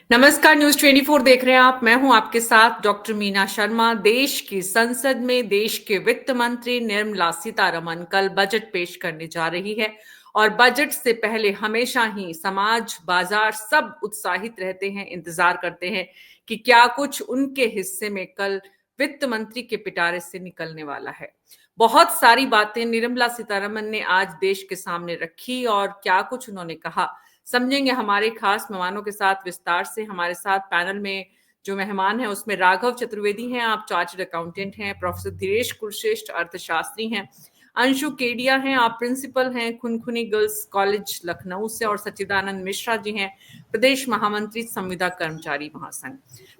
नमस्कार, न्यूज 24 देख रहे हैं आप। मैं हूं आपके साथ डॉक्टर मीना शर्मा। देश की संसद में देश के वित्त मंत्री निर्मला सीतारमण कल बजट पेश करने जा रही है और बजट से पहले हमेशा ही समाज, बाजार सब उत्साहित रहते हैं, इंतजार करते हैं कि क्या कुछ उनके हिस्से में कल वित्त मंत्री के पिटारे से निकलने वाला है। बहुत सारी बातें निर्मला सीतारमण ने आज देश के सामने रखी और क्या कुछ उन्होंने कहा, समझेंगे हमारे खास मेहमानों के साथ विस्तार से। हमारे साथ पैनल में जो मेहमान हैं उसमें राघव चतुर्वेदी हैं, आप चार्टर्ड अकाउंटेंट हैं। प्रोफेसर धीरेश कुलश्रेष्ठ अर्थशास्त्री हैं। अंशु केडिया हैं, आप प्रिंसिपल हैं खुनखुनी गर्ल्स कॉलेज लखनऊ से। और सच्चिदानंद मिश्रा जी हैं, प्रदेश महामंत्री संविदा कर्मचारी महासंघ।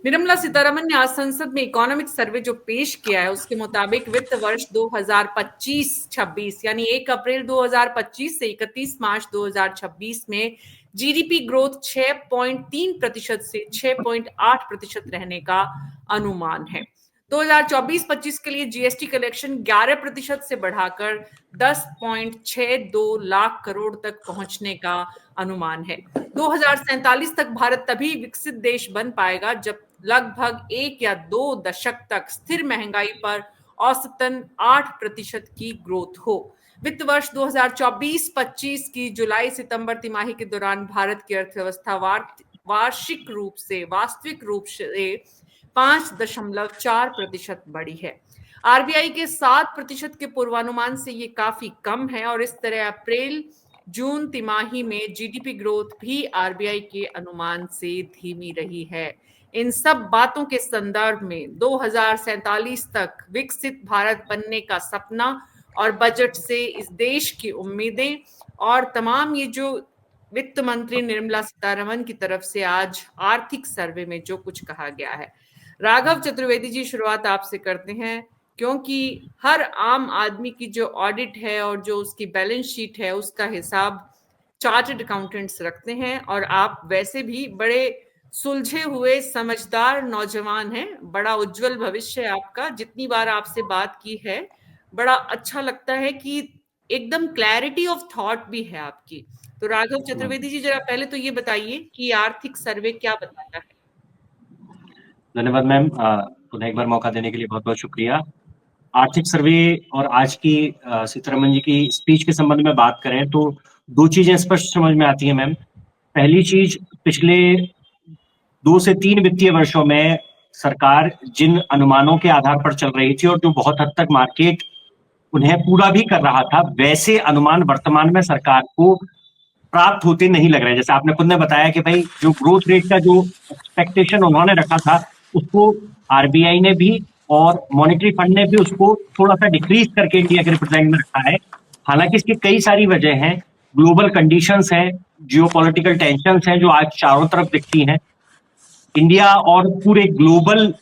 निर्मला सीतारमण ने आज संसद में इकोनॉमिक सर्वे जो पेश किया है उसके मुताबिक वित्त वर्ष 2025-26 यानी 1 अप्रैल 2025 से 31 मार्च 2026 में जीडीपी ग्रोथ 6.3% से 6.8% रहने का अनुमान है। 2024-25 के लिए जीएसटी कलेक्शन 11% से बढ़ाकर 10.62 लाख करोड़ तक पहुंचने का अनुमान है। 2047 तक भारत तभी विकसित देश बन पाएगा जब लगभग 1 या 2 दशक तक स्थिर महंगाई पर औसतन 8% की ग्रोथ हो। वित्त वर्ष 2024-25 की जुलाई सितंबर तिमाही के दौरान भारत की अर्थव्यवस्था वास्तविक रूप से 5.4% बढ़ी है। आरबीआई के 7% के पूर्वानुमान से ये काफी कम है और इस तरह अप्रैल जून तिमाही में जीडीपी ग्रोथ भी आरबीआई के अनुमान से धीमी रही है। इन सब बातों के संदर्भ में 2047 तक विकसित भारत बनने का सपना और बजट से इस देश की उम्मीदें और तमाम ये जो वित्त मंत्री निर्मला सीतारमण की तरफ से आज आर्थिक सर्वे में जो कुछ कहा गया है। राघव चतुर्वेदी जी, शुरुआत आपसे करते हैं, क्योंकि हर आम आदमी की जो ऑडिट है और जो उसकी बैलेंस शीट है उसका हिसाब चार्टर्ड अकाउंटेंट्स रखते हैं और आप वैसे भी बड़े सुलझे हुए समझदार नौजवान हैं। बड़ा उज्जवल भविष्य है आपका। जितनी बार आपसे बात की है बड़ा अच्छा लगता है कि एकदम क्लैरिटी ऑफ थॉट भी है आपकी। तो राघव चतुर्वेदी जी, जरा पहले तो ये बताइए कि आर्थिक सर्वे क्या बताता है। धन्यवाद मैम। पुनः एक बार मौका देने के लिए बहुत बहुत शुक्रिया। आर्थिक सर्वे और आज की सीतारमण जी की स्पीच के संबंध में बात करें तो दो चीजें स्पष्ट समझ में आती है मैम। पहली चीज, पिछले 2 से 3 वित्तीय वर्षों में सरकार जिन अनुमानों के आधार पर चल रही थी और जो बहुत हद तक मार्केट उन्हें पूरा भी कर रहा था, वैसे अनुमान वर्तमान में सरकार को प्राप्त होते नहीं लग रहे। जैसे आपने खुद ने बताया कि भाई जो ग्रोथ रेट का जो एक्सपेक्टेशन उन्होंने रखा था उसको आरबीआई ने भी और मॉनेटरी फंड ने भी उसको थोड़ा सा डिक्रीज करके इंडिया के रिप्रेजेंट में रखा है। हालांकि इसकी कई सारी वजह हैं, ग्लोबल कंडीशंस हैं, जियोपॉलिटिकल टेंशंस हैं जो आज चारों तरफ दिखती हैं। इंडिया और पूरे ग्लोबल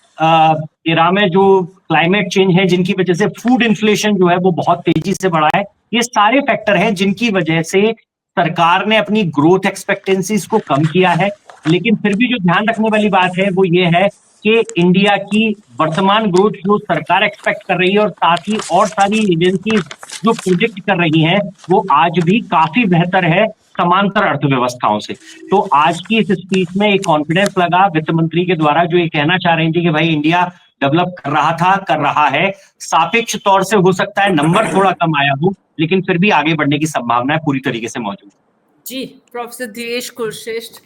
एरा में जो क्लाइमेट चेंज है जिनकी वजह से फूड इन्फ्लेशन जो है वो बहुत तेजी से बढ़ा है। ये सारे फैक्टर हैं जिनकी वजह से सरकार ने अपनी ग्रोथ एक्सपेक्टेंसीज को कम किया है। लेकिन फिर भी जो ध्यान रखने वाली बात है वो ये है कि इंडिया की वर्तमान ग्रोथ जो सरकार एक्सपेक्ट कर रही है और साथ ही और सारी एजेंसीज जो प्रोजेक्ट कर रही हैं वो आज भी काफी बेहतर है समांतर अर्थव्यवस्थाओं से। तो आज की इस स्पीच में एक कॉन्फिडेंस लगा वित्त मंत्री के द्वारा जो ये कहना चाह रही थी कि भाई इंडिया डेवलप कर रहा था, कर रहा है। सापेक्ष तौर से हो सकता है नंबर थोड़ा कम आया हो, लेकिन फिर भी आगे बढ़ने की संभावना पूरी तरीके से मौजूद है। जी, प्रोफेसर धीरेश कुलश्रेष्ठ,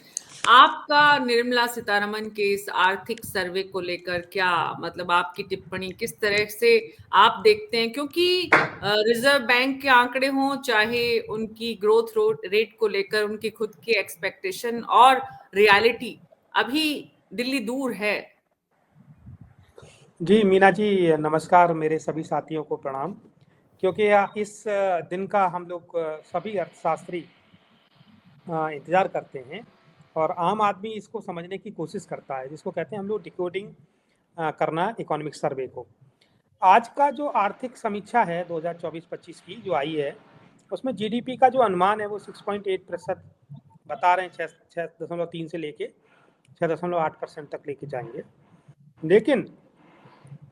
आपका निर्मला सीतारमण के इस आर्थिक सर्वे को लेकर क्या मतलब आपकी टिप्पणी किस तरह से आप देखते हैं? क्योंकि रिजर्व बैंक के आंकड़े हों चाहे उनकी ग्रोथ रेट को लेकर उनकी खुद की एक्सपेक्टेशन और रियलिटी, अभी दिल्ली दूर है। जी मीना जी, नमस्कार। मेरे सभी साथियों को प्रणाम। क्योंकि इस दिन का हम लोग सभी अर्थशास्त्री इंतज़ार करते हैं और आम आदमी इसको समझने की कोशिश करता है, जिसको कहते हैं हम लोग डिकोडिंग करना इकोनॉमिक सर्वे को। आज का जो आर्थिक समीक्षा है 2024-25 की जो आई है उसमें जीडीपी का जो अनुमान है वो 6.8% बता रहे हैं। 6.3 से लेके 6.8% तक लेके जाएंगे। लेकिन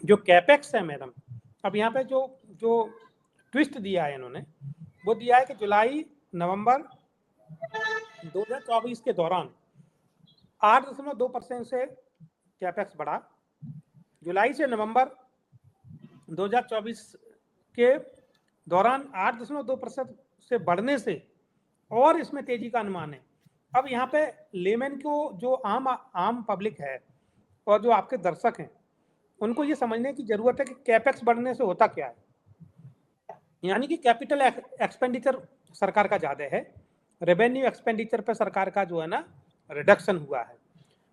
जो कैपेक्स है मैडम, अब यहाँ पे जो जो ट्विस्ट दिया है इन्होंने वो दिया है कि जुलाई नवंबर 2024 के दौरान 8.2% से कैपेक्स बढ़ा। जुलाई से नवंबर 2024 के दौरान 8.2% से बढ़ने से और इसमें तेजी का अनुमान है। अब यहाँ पे लेमैन को, जो आम पब्लिक है और जो आपके दर्शक हैं, उनको ये समझने की जरूरत है कि कैपेक्स बढ़ने से होता क्या है। यानी कि कैपिटल एक्सपेंडिचर सरकार का ज्यादा है, रेवेन्यू एक्सपेंडिचर पे सरकार का जो है ना रिडक्शन हुआ है।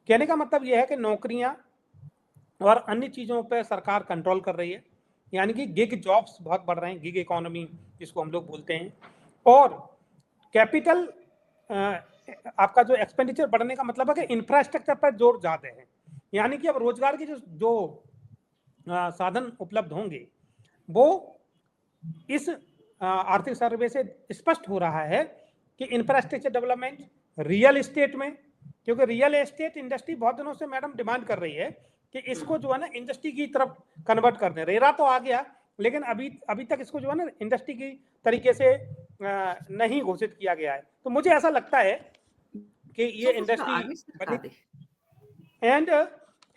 कहने का मतलब यह है कि नौकरियां और अन्य चीजों पे सरकार कंट्रोल कर रही है, यानी कि गिग जॉब्स बहुत बढ़ रहे हैं, गिग इकोनॉमी जिसको हम लोग बोलते हैं। और कैपिटल आपका जो एक्सपेंडिचर बढ़ने का मतलब है कि इंफ्रास्ट्रक्चर पर जोर ज्यादा है, यानी कि अब रोजगार के जो साधन उपलब्ध होंगे वो इस आर्थिक सर्वे से स्पष्ट हो रहा है कि इंफ्रास्ट्रक्चर डेवलपमेंट, रियल एस्टेट में, क्योंकि रियल एस्टेट इंडस्ट्री बहुत दिनों से मैडम डिमांड कर रही है कि इसको जो है ना इंडस्ट्री की तरफ कन्वर्ट कर दें। रेरा तो आ गया, लेकिन अभी तक इसको जो है ना इंडस्ट्री की तरीके से नहीं घोषित किया गया है। तो मुझे ऐसा लगता है कि ये इंडस्ट्री एंड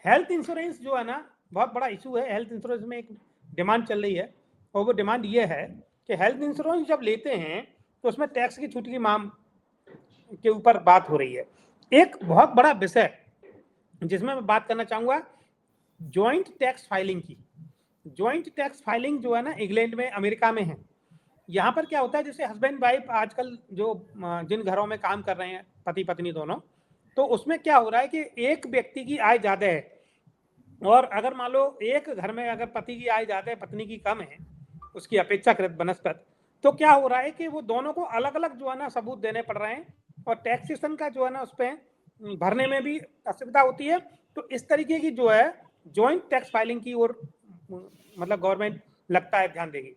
हेल्थ इंश्योरेंस जो है ना बहुत बड़ा इशू है। हेल्थ इंश्योरेंस में एक डिमांड चल रही है और वो डिमांड ये है कि हेल्थ इंश्योरेंस जब लेते हैं तो उसमें टैक्स की छूट की मांग के ऊपर बात हो रही है। एक बहुत बड़ा विषय जिसमें मैं बात करना चाहूंगा जॉइंट टैक्स फाइलिंग की। जॉइंट टैक्स फाइलिंग जो है ना इंग्लैंड में, अमेरिका में है। यहाँ पर क्या होता है, जैसे हस्बैंड वाइफ आजकल जो जिन घरों में काम कर रहे हैं पति पत्नी दोनों, तो उसमें क्या हो रहा है कि एक व्यक्ति की आय ज्यादा है और अगर मान लो एक घर में अगर पति की आय ज्यादा है पत्नी की कम है उसकी अपेक्षाकृत बनस्पत, तो क्या हो रहा है कि वो दोनों को अलग अलग जो है ना सबूत देने पड़ रहे हैं और टैक्सेशन का जो है ना उस पर भरने में भी असुविधा होती है। तो इस तरीके की जो है जॉइंट टैक्स फाइलिंग की ओर मतलब गवर्नमेंट लगता है ध्यान देगी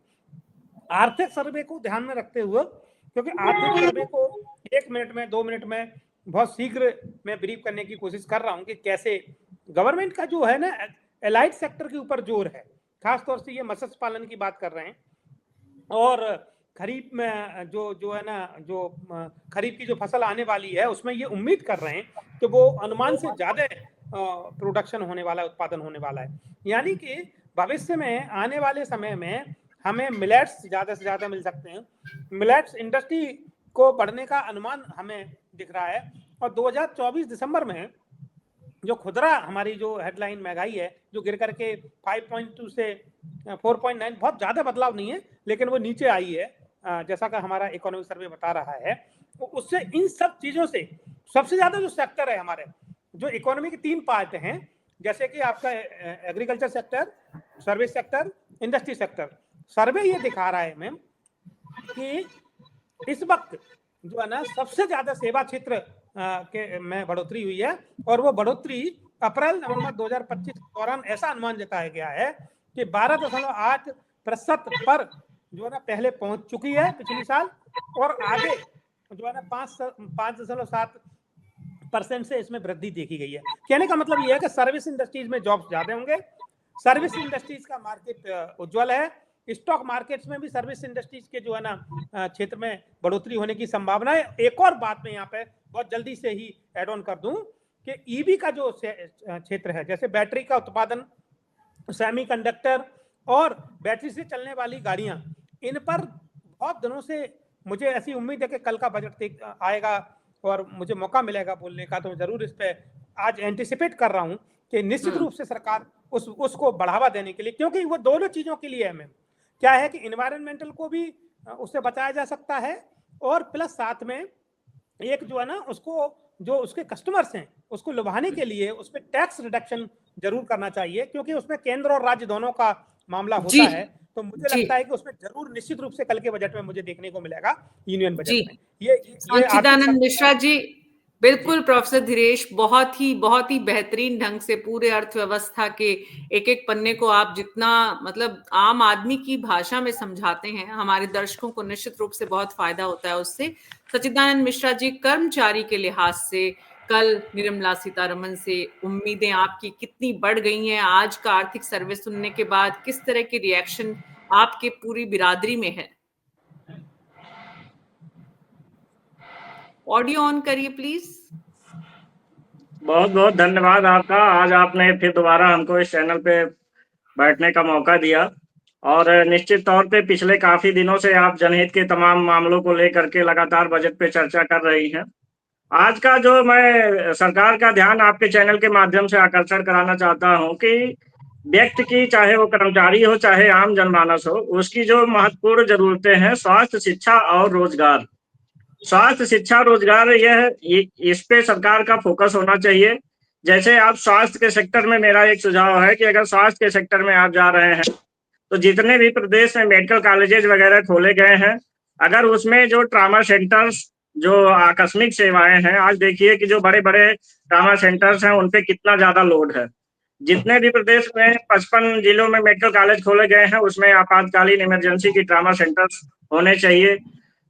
आर्थिक सर्वे को ध्यान में रखते हुए, क्योंकि आर्थिक सर्वे को 1 मिनट में 2 मिनट में बहुत शीघ्र मैं ब्रीफ करने की कोशिश कर रहा हूं कि कैसे गवर्नमेंट का जो है ना एलाइड सेक्टर के ऊपर जोर है। खासतौर से ये मत्स्य पालन की बात कर रहे हैं और खरीफ में जो है ना जो खरीफ की जो फसल आने वाली है उसमें ये उम्मीद कर रहे हैं कि वो अनुमान से ज्यादा प्रोडक्शन होने वाला है, उत्पादन होने वाला है। यानी कि भविष्य में आने वाले समय में हमें मिलेट्स ज्यादा से ज्यादा मिल सकते हैं। मिलेट्स इंडस्ट्री को बढ़ने का अनुमान हमें दिख रहा है। और 2024 दिसंबर में जो खुदरा हमारी जो हेडलाइन महंगाई है जो गिर करके 5.2 से 4.9, बहुत ज्यादा बदलाव नहीं है लेकिन वो नीचे आई है जैसा कि हमारा इकोनॉमिक सर्वे बता रहा है। तो उससे इन सब चीजों से सबसे ज्यादा जो सेक्टर है हमारे जो इकोनॉमी के 3 पार्ट हैं, जैसे कि आपका agriculture sector, service sector, industry sector. Survey ये दिखा रहा है मैम कि इस वक्त जो है ना सबसे ज्यादा सेवा क्षेत्र के में बढ़ोतरी हुई है और वो बढ़ोतरी अप्रैल-नवंबर 2025 के दौरान ऐसा अनुमान जताया गया है कि 12.8% पर जो है ना पहले पहुंच चुकी है पिछले साल और आगे जो है ना 5.7% से इसमें वृद्धि देखी गई है। कहने का मतलब यह है कि सर्विस इंडस्ट्रीज में जॉब्स ज्यादा होंगे। सर्विस इंडस्ट्रीज का मार्केट उज्जवल है। स्टॉक मार्केट्स में भी सर्विस इंडस्ट्रीज के जो है ना क्षेत्र में बढ़ोतरी होने की संभावना है। एक और बात मैं यहाँ पे बहुत जल्दी से ही एड ऑन कर दूं कि ईवी का जो क्षेत्र है, जैसे बैटरी का उत्पादन, सेमीकंडक्टर और बैटरी से चलने वाली गाड़ियां, इन पर बहुत दिनों से मुझे ऐसी उम्मीद है कि कल का बजट आएगा और मुझे मौका मिलेगा बोलने का, तो मैं जरूर इस पे आज एंटिसिपेट कर रहा हूं कि निश्चित रूप से सरकार उसको बढ़ावा देने के लिए, क्योंकि वो दोनों चीजों के लिए है मैम। क्या है कि इन्वायरमेंटल को भी उससे बचाया जा सकता है और प्लस साथ में एक जो है ना उसको जो उसके कस्टमर्स हैं उसको लुभाने के लिए उस पर टैक्स रिडक्शन जरूर करना चाहिए, क्योंकि उसमें केंद्र और राज्य दोनों का मामला होता है। तो मुझे लगता है कि उसमें जरूर निश्चित रूप से कल के बजट में मुझे देखने को मिलेगा यूनियन बजट में ये सच्चिदानंद मिश्रा जी। बिल्कुल प्रोफेसर धीरेश, बहुत ही बेहतरीन ढंग से पूरे अर्थव्यवस्था के एक एक पन्ने को आप जितना मतलब आम आदमी की भाषा में समझाते हैं, हमारे दर्शकों को निश्चित रूप से बहुत फायदा होता है उससे। सच्चिदानंद मिश्रा जी, कर्मचारी के लिहाज से कल निर्मला सीतारमण से उम्मीदें आपकी कितनी बढ़ गई हैं? आज का आर्थिक सर्वे सुनने के बाद किस तरह के रिएक्शन आपके पूरी बिरादरी में है? ऑडियो ऑन करिए प्लीज। बहुत बहुत धन्यवाद आपका। आज आपने फिर दोबारा हमको इस चैनल पे बैठने का मौका दिया और निश्चित तौर पे पिछले काफी दिनों से आप जनहित के तमाम मामलों को लेकर के लगातार बजट पे चर्चा कर रही हैं। आज का जो मैं सरकार का ध्यान आपके चैनल के माध्यम से आकर्षण कराना चाहता हूं कि व्यक्ति की, चाहे वो कर्मचारी हो चाहे आम जनमानस हो, उसकी जो महत्वपूर्ण जरूरतें हैं स्वास्थ्य, शिक्षा और रोजगार। स्वास्थ्य, शिक्षा, रोजगार, इस पे सरकार का फोकस होना चाहिए। जैसे आप स्वास्थ्य के सेक्टर में, मेरा एक सुझाव है कि अगर स्वास्थ्य के सेक्टर में आप जा रहे हैं तो जितने भी प्रदेश में मेडिकल कॉलेजेस वगैरह खोले गए हैं, अगर उसमें जो ट्रामा सेंटर्स, जो आकस्मिक सेवाएं हैं, आज देखिए कि जो बड़े बड़े ट्रामा सेंटर्स हैं उन पे कितना ज्यादा लोड है। जितने भी प्रदेश में 55 जिलों में मेडिकल कॉलेज खोले गए हैं उसमें आपातकालीन इमरजेंसी की ट्रामा सेंटर्स होने चाहिए।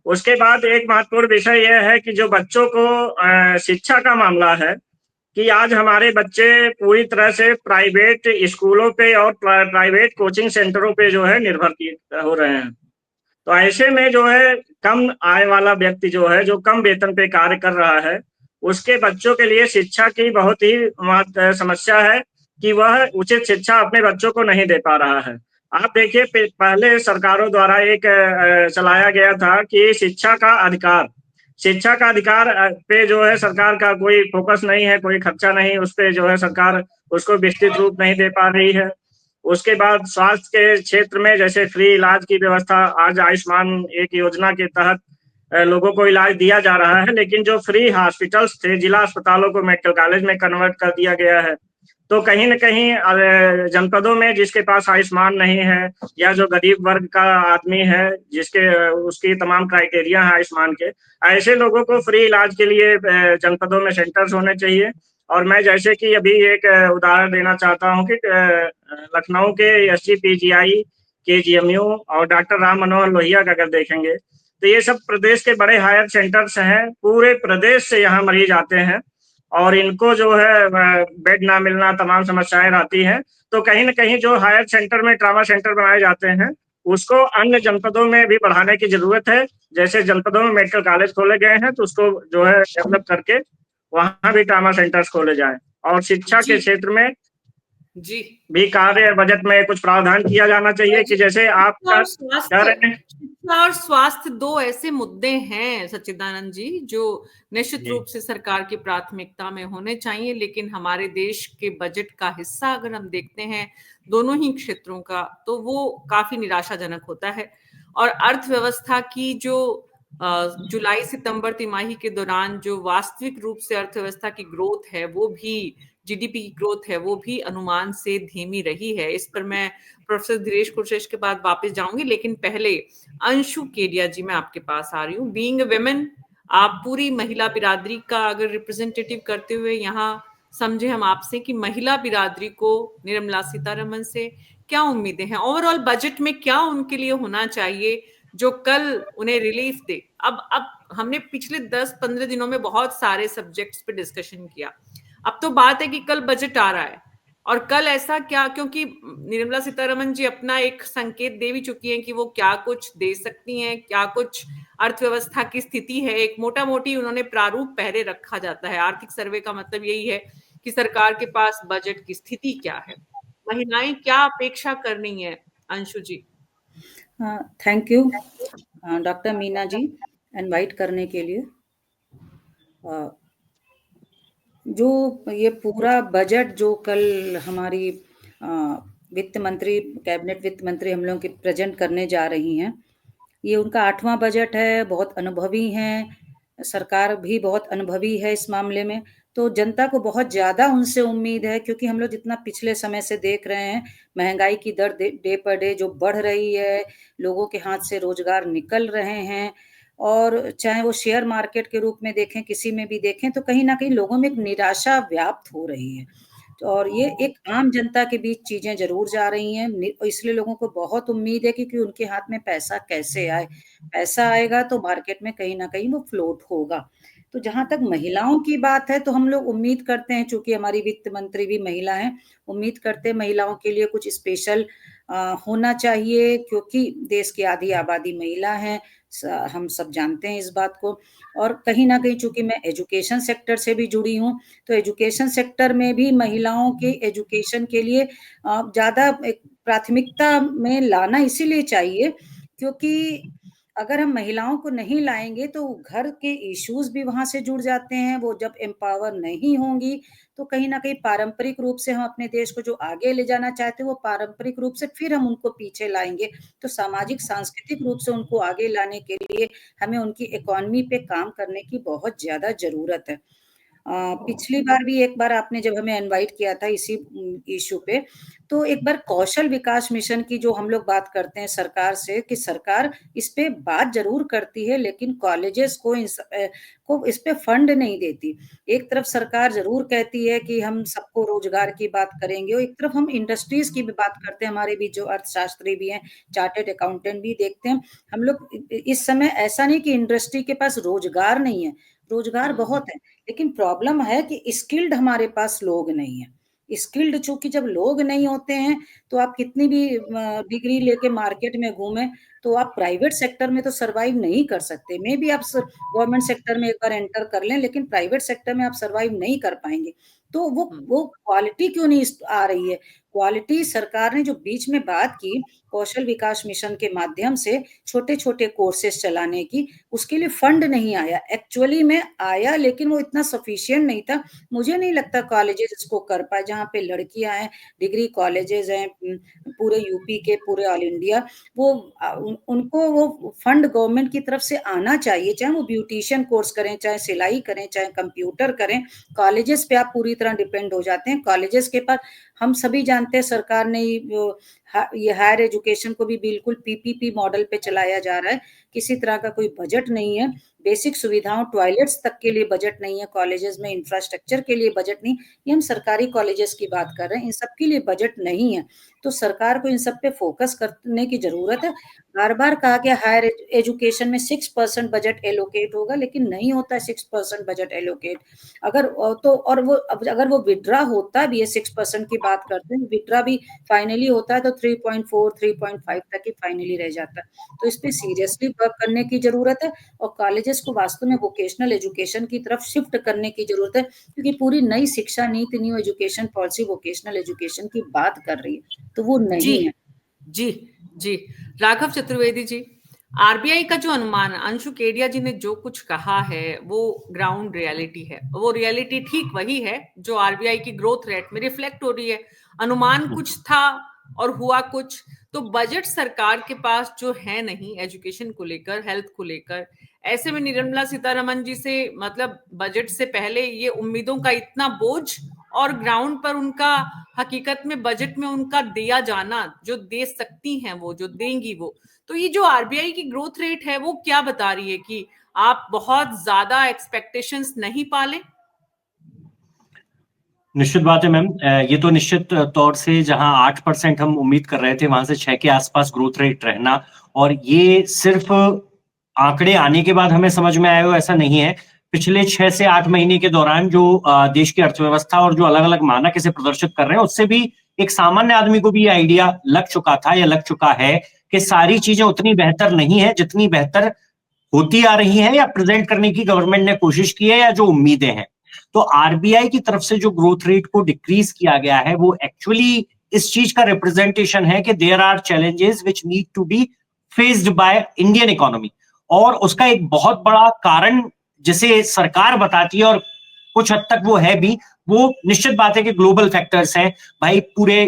उसके बाद एक महत्वपूर्ण विषय यह है कि जो बच्चों को शिक्षा का मामला है कि आज हमारे बच्चे पूरी तरह से प्राइवेट स्कूलों पे और प्राइवेट कोचिंग सेंटरों पे जो है निर्भर हो रहे हैं। तो ऐसे में जो है कम आय वाला व्यक्ति जो है, जो कम वेतन पे कार्य कर रहा है, उसके बच्चों के लिए शिक्षा की बहुत ही समस्या है कि वह उचित शिक्षा अपने बच्चों को नहीं दे पा रहा है। आप देखिए पहले सरकारों द्वारा एक चलाया गया था कि शिक्षा का अधिकार पे जो है सरकार का कोई फोकस नहीं है, कोई खर्चा नहीं उस पे जो है सरकार उसको विस्तृत रूप नहीं दे पा रही है। उसके बाद स्वास्थ्य के क्षेत्र में जैसे फ्री इलाज की व्यवस्था, आज आयुष्मान एक योजना के तहत लोगों को इलाज दिया जा रहा है, लेकिन जो फ्री हॉस्पिटल्स थे, जिला अस्पतालों को मेडिकल कॉलेज में कन्वर्ट कर दिया गया है। तो कहीं न कहीं जनपदों में जिसके पास आयुष्मान नहीं है या जो गरीब वर्ग का आदमी है, जिसके उसकी तमाम क्राइटेरिया है आयुष्मान के, ऐसे लोगों को फ्री इलाज के लिए जनपदों में सेंटर्स होने चाहिए। और मैं जैसे कि अभी एक उदाहरण देना चाहता हूँ कि लखनऊ के SGPGI, KGMU और डॉक्टर राम मनोहर लोहिया का अगर देखेंगे तो ये सब प्रदेश के बड़े हायर सेंटर्स हैं। पूरे प्रदेश से यहाँ मरीज आते हैं और इनको जो है बेड ना मिलना, तमाम समस्याएं रहती हैं। तो कहीं न कहीं जो हायर सेंटर में ट्रामा सेंटर बनाए जाते हैं उसको अन्य जनपदों में भी बढ़ाने की जरूरत है। जैसे जनपदों में मेडिकल कॉलेज खोले गए हैं तो उसको जो है डेवलप करके वहां भी ट्रामा सेंटर्स खोले जाए। और शिक्षा के क्षेत्र में जी भी कार्य बजट में कुछ प्रावधान किया जाना चाहिए कि जैसे आप कह रहे हैं। शिक्षा और स्वास्थ्य दो ऐसे मुद्दे हैं सच्चिदानंद जी जो निश्चित रूप से सरकार की प्राथमिकता में होने चाहिए, लेकिन हमारे देश के बजट का हिस्सा अगर हम देखते हैं दोनों ही क्षेत्रों का तो वो काफी निराशाजनक होता है। और अर्थव्यवस्था की जो जुलाई सितंबर तिमाही के दौरान जो वास्तविक रूप से अर्थव्यवस्था की ग्रोथ है, वो भी जीडीपी की ग्रोथ है, वो भी अनुमान से धीमी रही है। इस पर मैं प्रोफेसर धीरेश कुरशेष के बाद वापस जाऊंगी, लेकिन पहले अंशु केडिया जी मैं आपके पास आ रही हूँ। बीइंग अ वुमेन, आप पूरी महिला बिरादरी का अगर रिप्रेजेंटेटिव करते हुए यहाँ समझे हम आपसे कि महिला बिरादरी को निर्मला सीतारमन से क्या उम्मीदें हैं, ओवरऑल बजट में क्या उनके लिए होना चाहिए जो कल उन्हें रिलीफ दे। अब हमने पिछले 10-15 दिनों में बहुत सारे सब्जेक्ट्स पे डिस्कशन किया, अब तो बात है कि कल बजट आ रहा है और कल ऐसा क्या, क्योंकि निर्मला सीतारमन जी अपना एक संकेत दे भी चुकी हैं कि वो क्या कुछ दे सकती हैं, क्या कुछ अर्थव्यवस्था की स्थिति है। एक मोटा मोटी उन्होंने प्रारूप पहले रखा जाता है। आर्थिक सर्वे का मतलब यही है कि सरकार के पास बजट की स्थिति क्या है, महिलाएं क्या अपेक्षा करनी है। Anshu ji. Thank you doctor Meena ji invite करने के लिए। जो ये पूरा बजट जो कल हमारी वित्त मंत्री, कैबिनेट वित्त मंत्री हम लोगों की प्रेजेंट करने जा रही हैं, ये उनका 8वां बजट है। बहुत अनुभवी हैं, सरकार भी बहुत अनुभवी है इस मामले में, तो जनता को बहुत ज़्यादा उनसे उम्मीद है। क्योंकि हम लोग जितना पिछले समय से देख रहे हैं, महंगाई की दर डे पर डे जो बढ़ रही है, लोगों के हाथ से रोजगार निकल रहे हैं, और चाहे वो शेयर मार्केट के रूप में देखें, किसी में भी देखें, तो कहीं ना कहीं लोगों में एक निराशा व्याप्त हो रही है। और ये एक आम जनता के बीच चीजें जरूर जा रही हैं, इसलिए लोगों को बहुत उम्मीद है कि उनके हाथ में पैसा कैसे आए। पैसा आएगा तो मार्केट में कहीं ना कहीं वो फ्लोट होगा। तो जहां तक महिलाओं की बात है तो हम लोग उम्मीद करते हैं, चूंकि हमारी वित्त मंत्री भी महिला हैं, उम्मीद करते हैं महिलाओं के लिए कुछ स्पेशल होना चाहिए, क्योंकि देश की आधी आबादी महिला है। हम सब जानते हैं इस बात को। और कहीं ना कहीं चूंकि मैं एजुकेशन सेक्टर से भी जुड़ी हूँ, तो एजुकेशन सेक्टर में भी महिलाओं के एजुकेशन के लिए ज़्यादा एक प्राथमिकता में लाना इसीलिए चाहिए, क्योंकि अगर हम महिलाओं को नहीं लाएंगे तो घर के इश्यूज भी वहां से जुड़ जाते हैं। वो जब एम्पावर नहीं होंगी तो कहीं ना कहीं पारंपरिक रूप से हम अपने देश को जो आगे ले जाना चाहते हैं वो पारंपरिक रूप से फिर हम उनको पीछे लाएंगे। तो सामाजिक सांस्कृतिक रूप से उनको आगे लाने के लिए हमें उनकी इकोनॉमी पे काम करने की बहुत ज्यादा जरूरत है। पिछली बार भी एक बार आपने जब हमें इनवाइट किया था इसी इशू पे, तो एक बार कौशल विकास मिशन की जो हम लोग बात करते हैं सरकार से, कि सरकार इस पे बात जरूर करती है लेकिन कॉलेजेस को इस पे फंड नहीं देती। एक तरफ सरकार जरूर कहती है कि हम सबको रोजगार की बात करेंगे, और एक तरफ हम इंडस्ट्रीज की भी बात करते हैं। हमारे भी जो अर्थशास्त्री भी हैं, चार्टेड अकाउंटेंट भी देखते हैं हम लोग। इस समय ऐसा नहीं कि इंडस्ट्री के पास रोजगार नहीं है, रोजगार बहुत है, लेकिन प्रॉब्लम है कि स्किल्ड हमारे पास लोग नहीं है। स्किल्ड चूंकि जब लोग नहीं होते हैं तो आप कितनी भी डिग्री लेके मार्केट में घूमें तो आप प्राइवेट सेक्टर में तो सरवाइव नहीं कर सकते। मे भी आप गवर्नमेंट सेक्टर में एक बार एंटर कर लें, लेकिन प्राइवेट सेक्टर में आप सरवाइव नहीं कर पाएंगे। तो वो क्वालिटी क्यों नहीं आ रही है? क्वालिटी सरकार ने जो बीच में बात की कौशल विकास मिशन के माध्यम से छोटे छोटे कोर्सेज चलाने की, उसके लिए फंड नहीं आया। एक्चुअली में आया लेकिन वो इतना सफिशिएंट नहीं था। मुझे नहीं लगता कॉलेजेस इसको कर पाए। जहाँ पे लड़कियां हैं, डिग्री कॉलेजेस हैं पूरे यूपी के, पूरे ऑल इंडिया, वो उनको वो फंड गवर्नमेंट की तरफ से आना चाहिए। चाहे वो ब्यूटिशियन कोर्स करें, चाहे सिलाई करें, चाहे कंप्यूटर करें, कॉलेजेस पे आप पूरी तरह डिपेंड हो जाते हैं। कॉलेजेस के पास हम सभी जानते हैं सरकार ने ये हायर एजुकेशन को भी बिल्कुल पीपीपी मॉडल पे चलाया जा रहा है। किसी तरह का कोई बजट नहीं है। बेसिक सुविधाओं, टॉयलेट्स तक के लिए बजट नहीं है कॉलेजेस में, इंफ्रास्ट्रक्चर के लिए बजट नहीं। ये हम सरकारी कॉलेजेस की बात कर रहे हैं, इन सब के लिए बजट नहीं है। तो सरकार को इन सब पे फोकस करने की जरूरत है। बार बार कहा गया हायर एजुकेशन में 6% बजट एलोकेट होगा, लेकिन नहीं होता है 6% बजट एलोकेट। अगर तो और वो अगर वो विड्रा होता भी है, 6% की बात करते हैं, विड्रा भी फाइनली होता है तो 3.4 3.5 तक ही फाइनली रह जाता है। तो इस पे सीरियसली वर्क करने की जरूरत है और कॉलेजेस को वास्तव में वोकेशनल एजुकेशन की तरफ शिफ्ट करने की जरूरत है, क्योंकि पूरी नई शिक्षा नीति, new education policy vocational education की बात कर रही है, तो वो नहीं है। जी जी, राघव चतुर्वेदी जी, आरबीआई का जो अनुमान, अंशु केडिया जी ने जो कुछ कहा है वो ग्राउंड रियलिटी है। वो रियलिटी ठीक वही है जो आरबीआई की ग्रोथ रेट में रिफ्लेक्ट हो रही है। अनुमान कुछ था और हुआ कुछ। तो बजट सरकार के पास जो है नहीं एजुकेशन को लेकर, हेल्थ को लेकर, ऐसे में निर्मला सीतारमण जी से मतलब बजट से पहले ये उम्मीदों का इतना बोझ और ग्राउंड पर उनका हकीकत में बजट में उनका दिया जाना, जो दे सकती हैं वो, जो देंगी वो, तो ये जो आरबीआई की ग्रोथ रेट है वो क्या बता रही है कि आप बहुत ज्यादा एक्सपेक्टेशंस नहीं पाले? निश्चित बात है मैम, ये तो निश्चित तौर से जहां 8% हम उम्मीद कर रहे थे वहां से 6 के आसपास ग्रोथ रेट रहना, और ये सिर्फ आंकड़े आने के बाद हमें समझ में आया हो ऐसा नहीं है। पिछले 6 से 8 महीने के दौरान जो देश की अर्थव्यवस्था और जो अलग अलग मानक इसे प्रदर्शित कर रहे हैं, उससे भी एक सामान्य आदमी को भी ये आइडिया लग चुका था या लग चुका है कि सारी चीजें उतनी बेहतर नहीं है जितनी बेहतर होती आ रही है या प्रेजेंट करने की गवर्नमेंट ने कोशिश की है या जो उम्मीदें हैं। तो आरबीआई की तरफ से जो ग्रोथ रेट को डिक्रीज किया गया है वो एक्चुअली इस चीज का रिप्रेजेंटेशन है कि there are challenges which need to be faced by Indian economy. और उसका एक बहुत बड़ा कारण जिसे सरकार बताती है और कुछ हद तक वो है भी, वो निश्चित बात है कि ग्लोबल फैक्टर्स हैं। भाई पूरे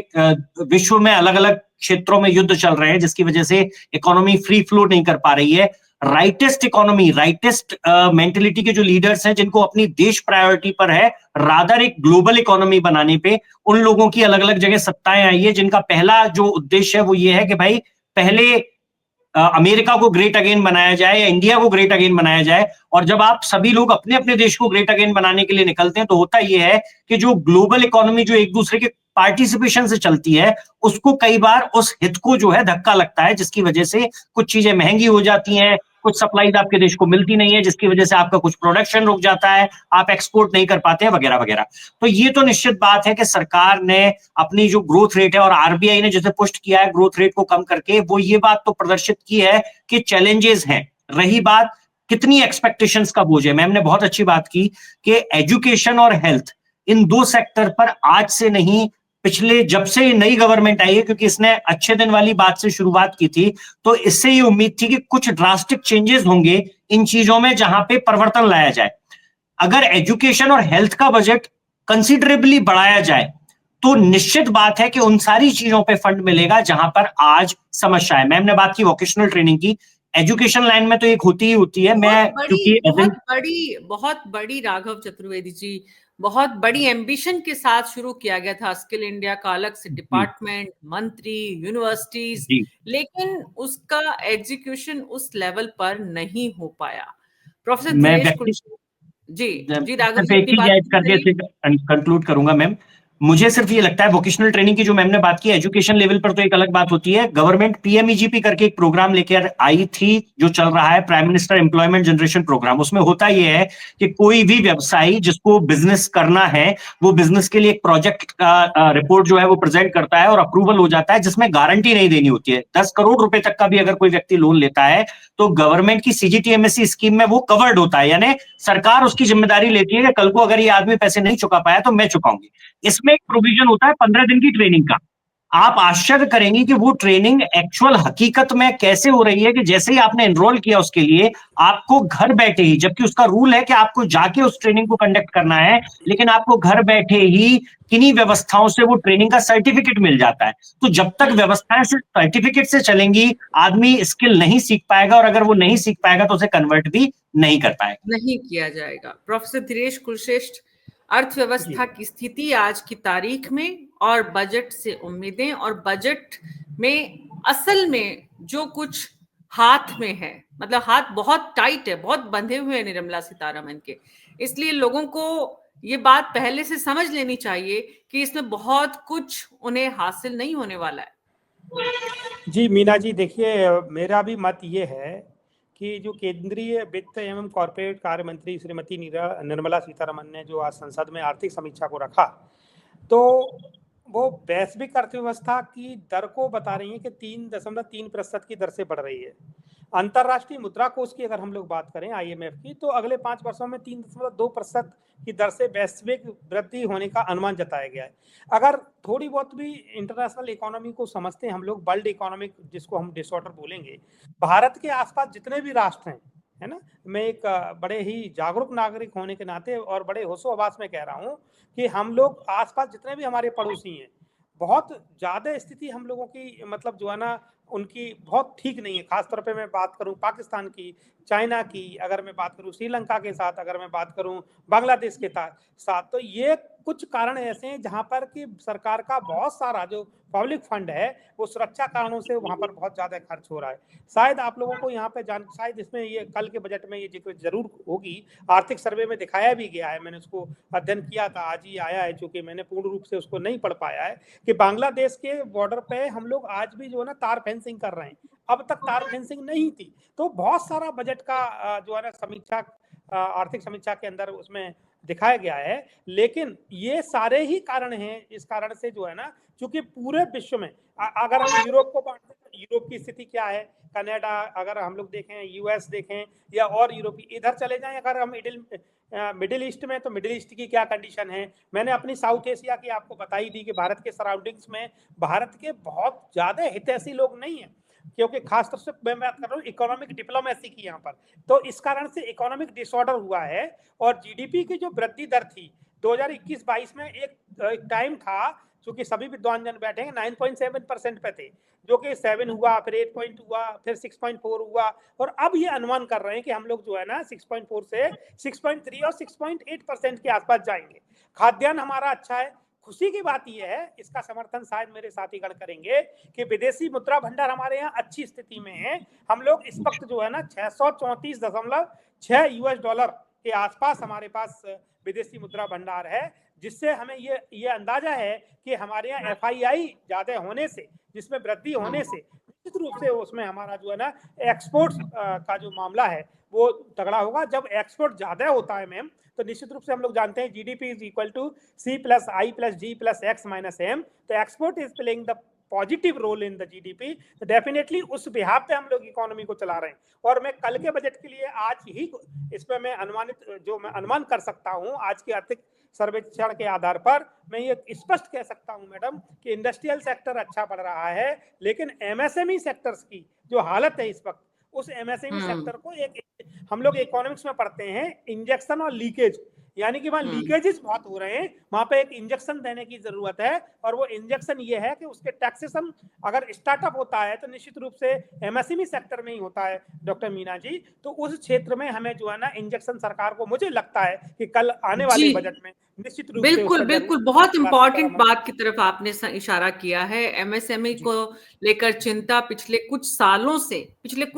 विश्व में अलग अलग क्षेत्रों में युद्ध चल रहे हैं जिसकी वजह से इकोनॉमी फ्री फ्लो नहीं कर पा रही है। राइटेस्ट इकोनॉमी, राइटेस्ट मेंटेलिटी के जो लीडर्स हैं जिनको अपनी देश प्रायोरिटी पर है रादर एक ग्लोबल इकोनॉमी बनाने पे, उन लोगों की अलग अलग जगह सत्ताएं आई है जिनका पहला जो उद्देश्य है वो ये है कि भाई पहले अमेरिका को ग्रेट अगेन बनाया जाए या इंडिया को ग्रेट अगेन बनाया जाए। और जब आप सभी लोग अपने अपने देश को ग्रेट अगेन बनाने के लिए निकलते हैं तो होता यह है कि जो ग्लोबल इकोनॉमी जो एक दूसरे के पार्टिसिपेशन से चलती है उसको कई बार उस हित को जो है धक्का लगता है, जिसकी वजह से कुछ चीजें महंगी हो जाती हैं, कुछ सप्लाईज आपके देश को मिलती नहीं है, जिसकी वजह से आपका कुछ प्रोडक्शन रुक जाता है, आप एक्सपोर्ट नहीं कर पाते हैं वगैरह वगैरह। तो ये तो निश्चित बात है कि सरकार ने अपनी जो ग्रोथ रेट है और आरबीआई ने जैसे पुष्ट किया है ग्रोथ रेट को कम करके, वो ये बात तो प्रदर्शित की है कि चैलेंजेस हैं। रही बात कितनी एक्सपेक्टेशंस का बोझ है, मैम ने बहुत अच्छी बात की कि एजुकेशन और हेल्थ, इन दो सेक्टर पर आज से नहीं, पिछले जब से ये नई गवर्नमेंट आई है, क्योंकि इसने अच्छे दिन वाली बात से शुरुआत की थी, तो इससे ये उम्मीद थी कि कुछ ड्रास्टिक चेंजेस होंगे इन चीजों में जहां पे परिवर्तन लाया जाए। अगर एजुकेशन और हेल्थ का बजट कंसिडरेबली बढ़ाया जाए तो निश्चित बात है कि उन सारी चीजों पे फंड मिलेगा जहां पर आज समस्या है। मैम ने बात की वोकेशनल ट्रेनिंग की, एजुकेशन लाइन में तो एक होती ही होती है। मैं क्योंकि बहुत बड़ी राघव चतुर्वेदी जी, बहुत बड़ी एम्बिशन के साथ शुरू किया गया था स्किल इंडिया का, अलग से डिपार्टमेंट, मंत्री, यूनिवर्सिटीज, लेकिन उसका एग्जीक्यूशन उस लेवल पर नहीं हो पाया। प्रोफेसर दिनेश जी राघव जी, एक ही करके कंक्लूड करूंगा मैम। मुझे सिर्फ ये लगता है वोकेशनल ट्रेनिंग की जो मैम ने बात की, एजुकेशन लेवल पर तो एक अलग बात होती है। गवर्नमेंट पीएमईजीपी करके एक प्रोग्राम लेकर आई थी जो चल रहा है, prime minister employment generation programme. उसमें होता यह है कि कोई भी व्यवसायी जिसको बिजनेस करना है वो बिजनेस के लिए एक प्रोजेक्ट का रिपोर्ट जो है वो प्रेजेंट करता है और अप्रूवल हो जाता है, जिसमें गारंटी नहीं देनी होती है। 10 करोड़ रुपए तक का भी अगर कोई व्यक्ति लोन लेता है तो गवर्नमेंट की सीजीटीएमएससी स्कीम में वो कवर्ड होता है, यानी सरकार उसकी जिम्मेदारी लेती है कि कल को अगर ये आदमी पैसे नहीं चुका पाया तो मैं चुकाऊंगी। इसमें एक प्रोविजन होता है 15 दिन की ट्रेनिंग का। आप आश्चर्य करेंगे कि वो ट्रेनिंग एक्चुअल हकीकत में कैसे हो रही है कि जैसे ही आपने एनरोल किया उसके लिए, आपको घर बैठे ही, जबकि उसका रूल है कि आपको जाके उस ट्रेनिंग को कंडक्ट करना है, लेकिन आपको घर बैठे ही किन्हीं व्यवस्थाओं से वो ट्रेनिंग का सर्टिफिकेट मिल जाता है। तो जब तक व्यवस्थाएं सिर्फ सर्टिफिकेट से चलेंगी, आदमी स्किल नहीं सीख पाएगा, और अगर वो नहीं सीख पाएगा तो उसे कन्वर्ट भी नहीं कर पाएगा, नहीं किया जाएगा। प्रोफेसर दिनेश कुलश्रेष्ठ, अर्थव्यवस्था की स्थिति आज की तारीख में और बजट से उम्मीदें, और बजट में असल में जो कुछ हाथ में है, मतलब हाथ बहुत टाइट है, बहुत बंधे हुए हैं निर्मला सीतारमन के, इसलिए लोगों को ये बात पहले से समझ लेनी चाहिए कि इसमें बहुत कुछ उन्हें हासिल नहीं होने वाला है। जी मीना जी, देखिए मेरा भी मत ये है कि जो केंद्रीय वित्त एवं कॉर्पोरेट कार्य मंत्री श्रीमती निर्मला सीतारमन ने जो आज संसद में आर्थिक समीक्षा को रखा, तो वो वैश्विक अर्थव्यवस्था की दर को बता रही है कि 3.3% की दर से बढ़ रही है। अंतर्राष्ट्रीय मुद्रा कोष की अगर हम लोग बात करें, आईएमएफ की, तो अगले 5 वर्षों में 3.2% की दर से वैश्विक वृद्धि होने का अनुमान जताया गया है। अगर थोड़ी बहुत भी इंटरनेशनल इकोनॉमी को समझते हैं हम लोग, वर्ल्ड इकोनॉमिक जिसको हम डिसऑर्डर बोलेंगे, भारत के आसपास जितने भी राष्ट्र हैं, है ना, मैं एक बड़े ही जागरूक नागरिक होने के नाते और बड़े होशो हवास में कह रहा हूँ कि हम लोग आसपास जितने भी हमारे पड़ोसी हैं, बहुत ज्यादा स्थिति हम लोगों की, मतलब जो है ना, उनकी बहुत ठीक नहीं है। खासतौर पे मैं बात करूं पाकिस्तान की, चाइना की, अगर मैं बात करूं श्रीलंका के साथ, अगर मैं बात करूं बांग्लादेश के साथ, तो ये कुछ कारण ऐसे हैं जहां पर कि सरकार का बहुत सारा जो पब्लिक फंड है वो सुरक्षा कारणों से वहां पर बहुत ज्यादा खर्च हो रहा है। शायद आप लोगों को यहाँ पे शायद इसमें ये कल के बजट में ये जिक्र जरूर होगी, आर्थिक सर्वे में दिखाया भी गया है, मैंने उसको अध्ययन किया था, आज ही आया है, चूंकि मैंने पूर्ण रूप से उसको नहीं पढ़ पाया है, कि बांग्लादेश के बॉर्डर पे हम लोग आज भी जो है ना तार फेंसिंग कर रहे हैं। अब तक तार फेंसिंग नहीं थी। तो बहुत सारा बजट का जो है ना समीक्षा, आर्थिक समीक्षा के अंदर उसमें दिखाया गया है। लेकिन ये सारे ही कारण हैं, इस कारण से जो है ना, क्योंकि पूरे विश्व में अगर हम यूरोप को बांटते हैं, यूरोप की स्थिति क्या है, कनाडा अगर हम लोग देखें, यूएस देखें, या और यूरोपीय इधर चले जाएं, अगर हम मिडिल ईस्ट में, तो मिडिल ईस्ट की क्या कंडीशन है। मैंने अपनी साउथ एशिया की आपको बताई दी कि भारत के सराउंडिंग्स में भारत के बहुत ज्यादा हितैषी लोग नहीं है, क्योंकि खासतौर से मैं बात कर रहा हूँ इकोनॉमिक डिप्लोमेसी की यहाँ पर। तो इस कारण से इकोनॉमिक डिसऑर्डर हुआ है, और जीडीपी की जो वृद्धि दर थी 2021-22 में, एक टाइम था क्योंकि सभी विद्वान जन बैठेंगे, 9.7% पे थे, जो कि 7 हुआ, फिर 8 पॉइंट हुआ, फिर 6.4 हुआ, और अब ये अनुमान कर रहे हैं कि हम लोग जो है ना 6.4 से 6.3 और 6.8% के आसपास जाएंगे। खाद्यान्न हमारा अच्छा है। खुशी की बात यह है, इसका समर्थन शायद मेरे साथीगण करेंगे, कि विदेशी मुद्रा भंडार हमारे यहाँ अच्छी स्थिति में है। हम लोग इस वक्त जो है ना 634.6 यूएस डॉलर के आसपास हमारे पास विदेशी मुद्रा भंडार है, जिससे हमें ये अंदाजा है कि हमारे यहाँ एफआईआई ज्यादा होने से, जिसमें वृद्धि होने से निश्चित रूप से उसमें हमारा जो है ना एक्सपोर्ट का जो मामला है वो तगड़ा होगा। जब एक्सपोर्ट ज्यादा होता है मैम, तो निश्चित रूप से हम लोग जानते हैं GDP is equal to C+I+G+X-M, तो export is playing the positive role in the GDP, तो डेफिनेटली उस बिहाफ पे हम लोग इकोनॉमी को चला रहे हैं। और मैं कल के बजट के लिए आज ही इस पे मैं अनुमान कर सकता हूं, आज की आर्थिक सर्वेक्षण के आधार पर मैं ये स्पष्ट कह सकता हूं मैडम कि इंडस्ट्रियल सेक्टर अच्छा बढ़ रहा है, लेकिन एमएसएमई सेक्टर्स की जो हालत है इस वक्त, उस एमएसएमई सेक्टर को एक हम लोग इकोनॉमिक्स में पढ़ते हैं इंजेक्शन और लीकेज, यानी कि वहां लीकेजेस बहुत हो रहे हैं, वहां पे एक इंजेक्शन देने की जरूरत है। और वो इंजेक्शन ये है कि उसके टैक्सेशन अगर स्टार्टअप होता है तो निश्चित रूप से एमएसएमई सेक्टर में ही होता है डॉक्टर मीना जी। तो उस क्षेत्र में हमें जो है ना इंजेक्शन सरकार को, मुझे लगता है कि कल आने वाले बजट में निश्चित रूप से बिल्कुल बिल्कुल बहुत इंपॉर्टेंट बात की तरफ आपने इशारा किया है। एमएसएमई को लेकर चिंता पिछले कुछ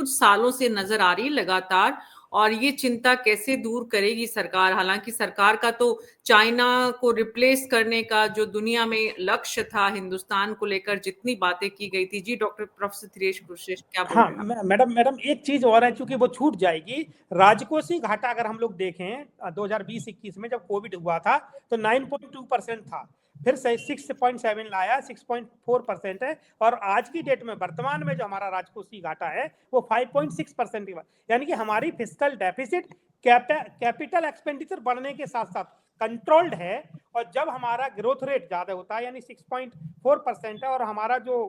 सालों से नजर आ रही है लगातार, और ये चिंता कैसे दूर करेगी सरकार। हालांकि सरकार का तो चाइना को रिप्लेस करने का जो दुनिया में लक्ष्य था, हिंदुस्तान को लेकर जितनी बातें की गई थी। जी डॉक्टर प्रोफेसर धीरेश कुरश्रेष्ठ क्या बोल रहे हैं? मैडम एक चीज और है, चूंकि वो छूट जाएगी, राजकोषीय घाटा अगर हम लोग देखें 2020-21 में जब कोविड हुआ था तो 9.2% था, फिर 6.7 लाया, 6.4% है, और आज की डेट में वर्तमान में जो हमारा राजकोषीय घाटा है वो 5.6%, यानी कि हमारी फिस्कल डेफिसिट कैपिटल एक्सपेंडिचर बढ़ने के साथ साथ कंट्रोल्ड है। और जब हमारा ग्रोथ रेट ज्यादा होता है यानी 6.4% है और हमारा जो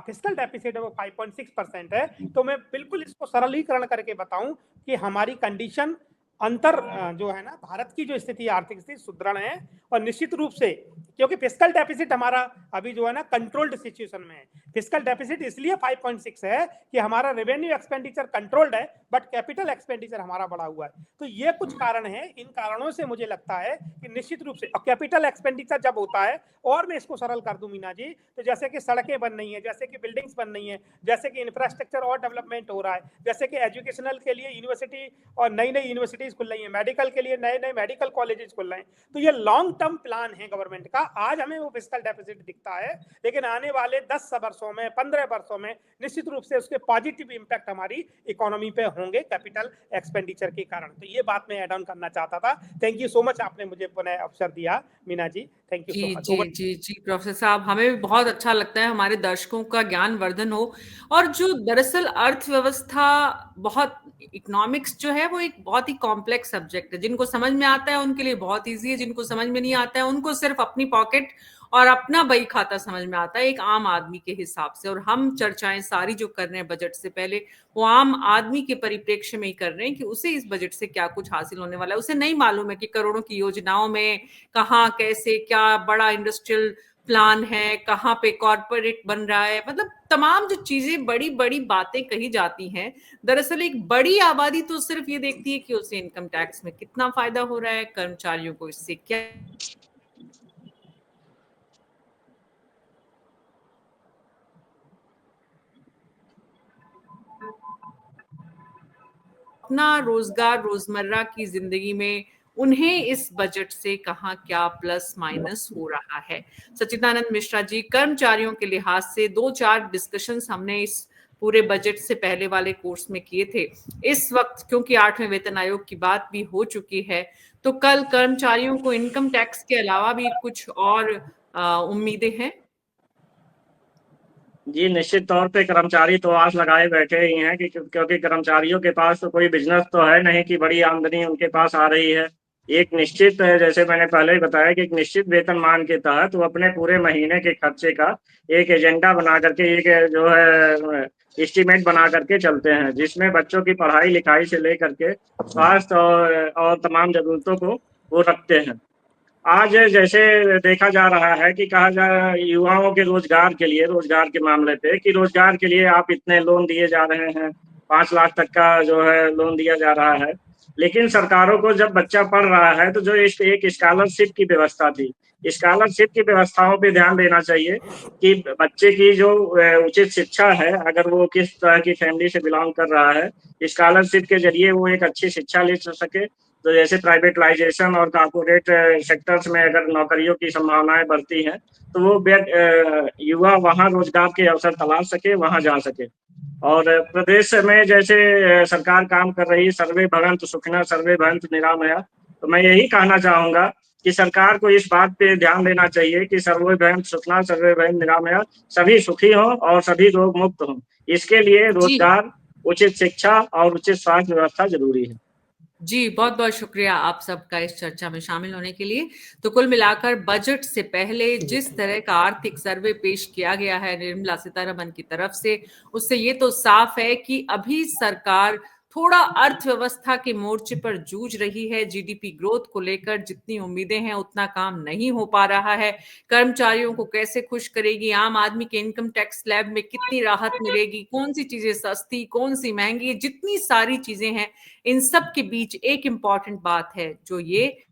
फिस्कल डेफिसिट है वो 5.6% है, तो मैं बिल्कुल इसको सरलीकरण करके बताऊं कि हमारी कंडीशन अंतर जो है ना, भारत की जो स्थिति आर्थिक स्थिति सुदृढ़ है। और निश्चित रूप से क्योंकि फिस्कल डेफिसिट हमारा अभी जो है ना कंट्रोल्ड सिचुएशन में है, फिस्कल डेफिसिट इसलिए 5.6 है कि हमारा रेवेन्यू एक्सपेंडिचर कंट्रोल्ड है बट कैपिटल एक्सपेंडिचर हमारा बढ़ा हुआ है। तो ये कुछ कारण है, इन कारणों से मुझे लगता है कि निश्चित रूप से कैपिटल एक्सपेंडिचर जब होता है, और मैं इसको सरल कर दूं मीना जी, तो जैसे कि सड़कें बन रही है, जैसे कि बिल्डिंग्स बन रही है, जैसे कि इंफ्रास्ट्रक्चर और डेवलपमेंट हो रहा है, जैसे कि एजुकेशनल के लिए यूनिवर्सिटी और नई नई यूनिवर्सिटीज खुल रही है, मेडिकल के लिए नए नए मेडिकल कॉलेजेस खुल रहे हैं, तो ये लॉन्ग टर्म प्लान है गवर्नमेंट का। आज हमें वो फिस्कल डेफिसिट दिखता है, लेकिन आने वाले 10 वर्षों में, 15 वर्षों में निश्चित रूप से उसके पॉजिटिव इंपैक्ट हमारी इकोनॉमी पे होंगे कैपिटल एक्सपेंडिचर के कारण। तो ये बात मैं ऐड ऑन करना चाहता था। थैंक यू सो मच, आपने मुझे पुनः अवसर दिया Meena ji, thank you so much. जी प्रोफेसर साहब, हमें भी बहुत अच्छा लगता है हमारे दर्शकों का ज्ञान वर्धन हो। और जो दरअसल अर्थव्यवस्था, बहुत इकोनॉमिक्स जो है वो एक बहुत ही कॉम्प्लेक्स सब्जेक्ट है। जिनको समझ में आता है उनके लिए बहुत इजी है, जिनको समझ में नहीं आता है उनको सिर्फ अपनी पॉकेट और अपना बही खाता समझ में आता है एक आम आदमी के हिसाब से। और हम चर्चाएं सारी जो कर रहे हैं बजट से पहले, वो आम आदमी के परिप्रेक्ष्य में ही कर रहे हैं कि उसे इस बजट से क्या कुछ हासिल होने वाला है। उसे नहीं मालूम है कि करोड़ों की योजनाओं में कहाँ कैसे क्या बड़ा इंडस्ट्रियल प्लान है, कहाँ पे कॉर्पोरेट बन रहा है, मतलब तमाम जो चीजें बड़ी बड़ी बातें कही जाती हैं। दरअसल एक बड़ी आबादी तो सिर्फ ये देखती है कि उसे इनकम टैक्स में कितना फायदा हो रहा है, कर्मचारियों को इससे क्या अपना रोजगार, रोजमर्रा की जिंदगी में उन्हें इस बजट से कहाँ क्या प्लस माइनस हो रहा है। सच्चिदानंद मिश्रा जी, कर्मचारियों के लिहाज से 2-4 डिस्कशंस हमने इस पूरे बजट से पहले वाले कोर्स में किए थे। इस वक्त क्योंकि 8वें वेतन आयोग की बात भी हो चुकी है, तो कल कर्मचारियों को इनकम टैक्स के अलावा भी कुछ और उम्मीदें हैं? जी निश्चित तौर पे कर्मचारी तो आस लगाए बैठे ही हैं कि क्योंकि कर्मचारियों के पास तो कोई बिजनेस तो है नहीं कि बड़ी आमदनी उनके पास आ रही है। एक निश्चित, जैसे मैंने पहले ही बताया कि एक निश्चित वेतनमान के तहत वो अपने पूरे महीने के खर्चे का एक एजेंडा बना करके, एक जो है एस्टीमेट बना करके चलते हैं, जिसमें बच्चों की पढ़ाई लिखाई से लेकर के स्वास्थ्य और तमाम जरूरतों को वो रखते हैं। आज जैसे देखा जा रहा है कि कहा जा युवाओं के रोजगार के लिए, रोजगार के मामले पे कि रोजगार के लिए आप इतने लोन दिए जा रहे हैं, 5 लाख तक का जो है लोन दिया जा रहा है। लेकिन सरकारों को जब बच्चा पढ़ रहा है तो जो एक स्कॉलरशिप की व्यवस्था थी, स्कॉलरशिप की व्यवस्थाओं पे ध्यान देना चाहिए कि बच्चे की जो उचित शिक्षा है, अगर वो किस तरह की फैमिली से बिलोंग कर रहा है, स्कॉलरशिप के जरिए वो एक अच्छी शिक्षा ले सके। तो जैसे प्राइवेटाइजेशन और कॉर्पोरेट सेक्टर्स में अगर नौकरियों की संभावनाएं बढ़ती हैं तो वो युवा वहां रोजगार के अवसर तलाश सके, वहां जा सके। और प्रदेश में जैसे सरकार काम कर रही है सर्वे भवन्तु सुखिनः सर्वे भवन्तु निरामया, तो मैं यही कहना चाहूंगा कि सरकार को इस बात पे ध्यान देना चाहिए कि सर्वभौम सुखना सर्वभौम निरामया, सभी सुखी हों और सभी रोग मुक्त हों। इसके लिए रोजगार, उचित शिक्षा और उचित स्वास्थ्य व्यवस्था जरूरी है। जी, बहुत-बहुत शुक्रिया आप सबका इस चर्चा में शामिल होने के लिए। तो कुल मिलाकर बजट से पहले जिस तरह का आर्थिक सर्वे पेश किया गया है निर्मला सीतारमण की तरफ से, उससे ये तो साफ है कि अभी सरकार थोड़ा अर्थव्यवस्था के मोर्चे पर जूझ रही है। जीडीपी ग्रोथ को लेकर जितनी उम्मीदें हैं उतना काम नहीं हो पा रहा है। कर्मचारियों को कैसे खुश करेगी, आम आदमी के इनकम टैक्स स्लैब में कितनी राहत मिलेगी, कौन सी चीजें सस्ती, कौन सी महंगी, जितनी सारी चीजें हैं, इन सब के बीच एक इंपॉर्टेंट बात है जो ये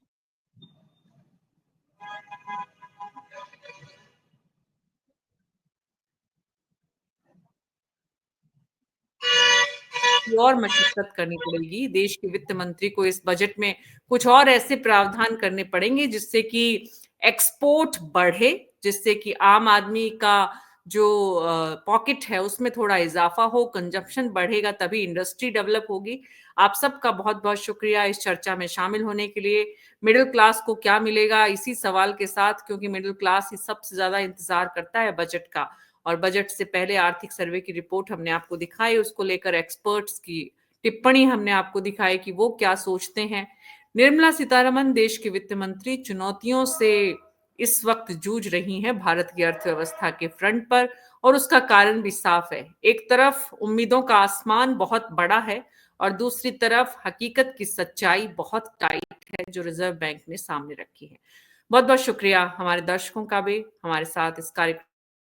और मशक्कत करनी पड़ेगी। देश के वित्त मंत्री को इस बजट में कुछ और ऐसे प्रावधान करने पड़ेंगे जिससे कि एक्सपोर्ट बढ़े, जिससे कि आम आदमी का जो पॉकेट है उसमें थोड़ा इजाफा हो, कंजप्शन बढ़ेगा तभी इंडस्ट्री डेवलप होगी। आप सबका बहुत बहुत शुक्रिया इस चर्चा में शामिल होने के लिए। मिडिल क्लास को क्या मिलेगा, इसी सवाल के साथ, क्योंकि मिडिल क्लास ही सबसे ज्यादा इंतजार करता है बजट का, और बजट से पहले आर्थिक सर्वे की रिपोर्ट हमने आपको दिखाई, उसको लेकर एक्सपर्ट्स की टिप्पणी हमने आपको दिखाई कि वो क्या सोचते हैं। निर्मला सीतारमण देश के वित्त मंत्री चुनौतियों से इस वक्त जूझ रही हैं भारत की अर्थव्यवस्था के फ्रंट पर, और उसका कारण भी साफ है। एक तरफ उम्मीदों का आसमान बहुत बड़ा है और दूसरी तरफ हकीकत की सच्चाई बहुत टाइट है जो रिजर्व बैंक ने सामने रखी है। बहुत बहुत शुक्रिया हमारे दर्शकों का भी हमारे साथ इस कार्यक्रम